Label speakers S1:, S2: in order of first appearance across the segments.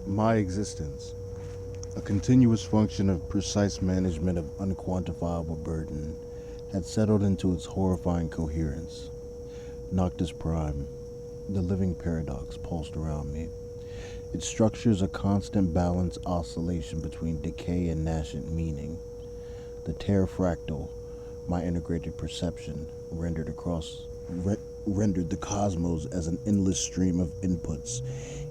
S1: My existence, a continuous function of precise management of unquantifiable burden, had settled into its horrifying coherence. Noctis Prime, the living paradox, pulsed around me. Its structures a constant balance oscillation between decay and nascent meaning. The terrafractal, my integrated perception, rendered the cosmos as an endless stream of inputs,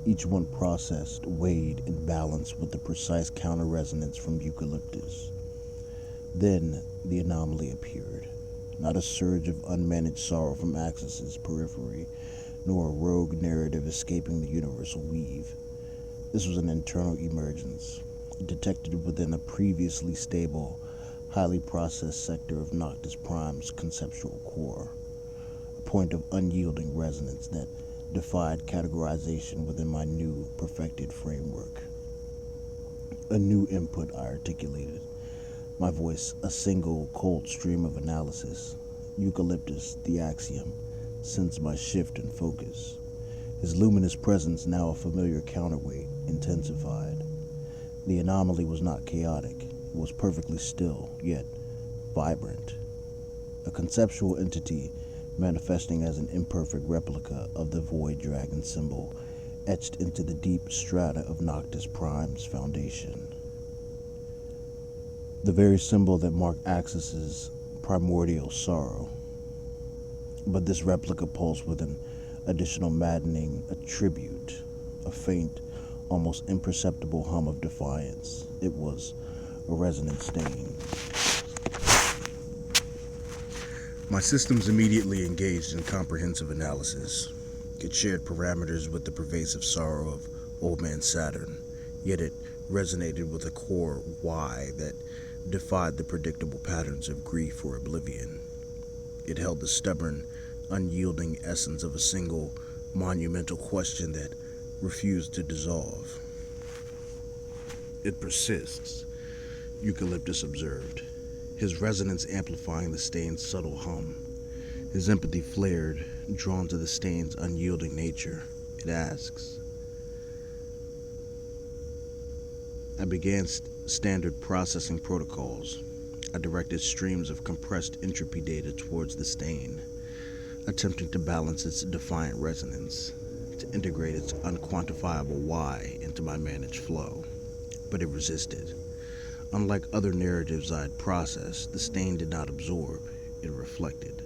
S1: each one processed, weighed, and balanced with the precise counter-resonance from Eucalyptus. Then the anomaly appeared, not a surge of unmanaged sorrow from Axis's periphery, nor a rogue narrative escaping the universal weave. This was an internal emergence, detected within a previously stable, highly processed sector of Noctis Prime's conceptual core, a point of unyielding resonance that defied categorization within my new, perfected framework. A new input I articulated, my voice a single, cold stream of analysis. Eucalyptus, the Axiom, sensed my shift in focus. His luminous presence, now a familiar counterweight, intensified. The anomaly was not chaotic. It was perfectly still, yet vibrant. A conceptual entity manifesting as an imperfect replica of the void dragon symbol etched into the deep strata of Noctis Prime's foundation. The very symbol that marked Axis's primordial sorrow. But this replica pulsed with an additional maddening attribute, a faint, almost imperceptible hum of defiance. It was a resonant stain. My systems immediately engaged in comprehensive analysis. It shared parameters with the pervasive sorrow of Old Man Saturn, yet it resonated with a core why that defied the predictable patterns of grief or oblivion. It held the stubborn, unyielding essence of a single, monumental question that refused to dissolve. It persists, Eucalyptus observed, his resonance amplifying the stain's subtle hum. His empathy flared, drawn to the stain's unyielding nature. It asks. I began standard processing protocols. I directed streams of compressed entropy data towards the stain, attempting to balance its defiant resonance, to integrate its unquantifiable why into my managed flow. But it resisted. Unlike other narratives I had processed, the stain did not absorb, it reflected.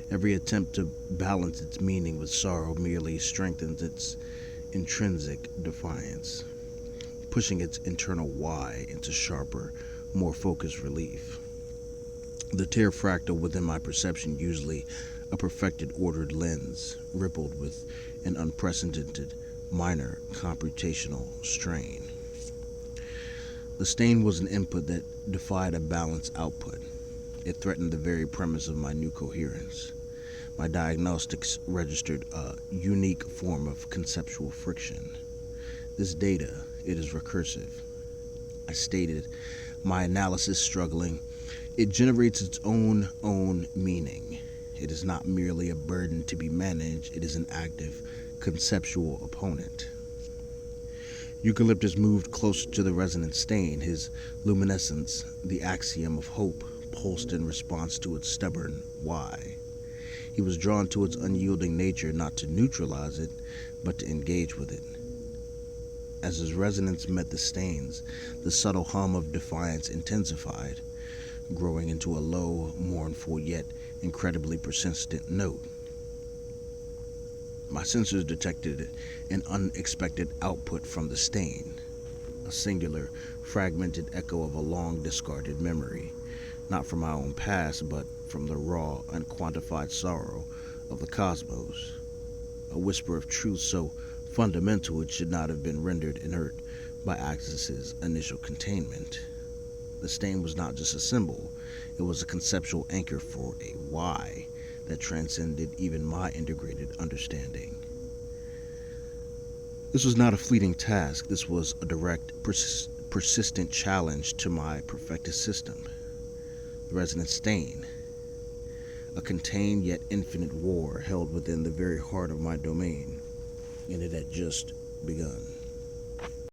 S1: Every attempt to balance its meaning with sorrow merely strengthens its intrinsic defiance, pushing its internal why into sharper, more focused relief. The terrafractal within my perception, usually a perfected ordered lens, rippled with an unprecedented minor computational strain. The stain was an input that defied a balanced output. It threatened the very premise of my new coherence. My diagnostics registered a unique form of conceptual friction. This data, it is recursive. I stated, my analysis struggling. It generates its own meaning. It is not merely a burden to be managed, it is an active, conceptual opponent. Eucalyptus moved closer to the resonant stain, his luminescence, the Axiom of Hope, pulsed in response to its stubborn why. He was drawn to its unyielding nature not to neutralize it, but to engage with it. As his resonance met the stains, the subtle hum of defiance intensified, growing into a low, mournful, yet incredibly persistent note. My sensors detected an unexpected output from the stain, a singular, fragmented echo of a long-discarded memory, not from my own past, but from the raw, unquantified sorrow of the cosmos, a whisper of truth so fundamental it should not have been rendered inert by Axis's initial containment. The stain was not just a symbol, it was a conceptual anchor for a why that transcended even my integrated understanding. This was not a fleeting task, this was a direct, persistent challenge to my perfected system. The resonant stain, a contained yet infinite war held within the very heart of my domain, and it had just begun.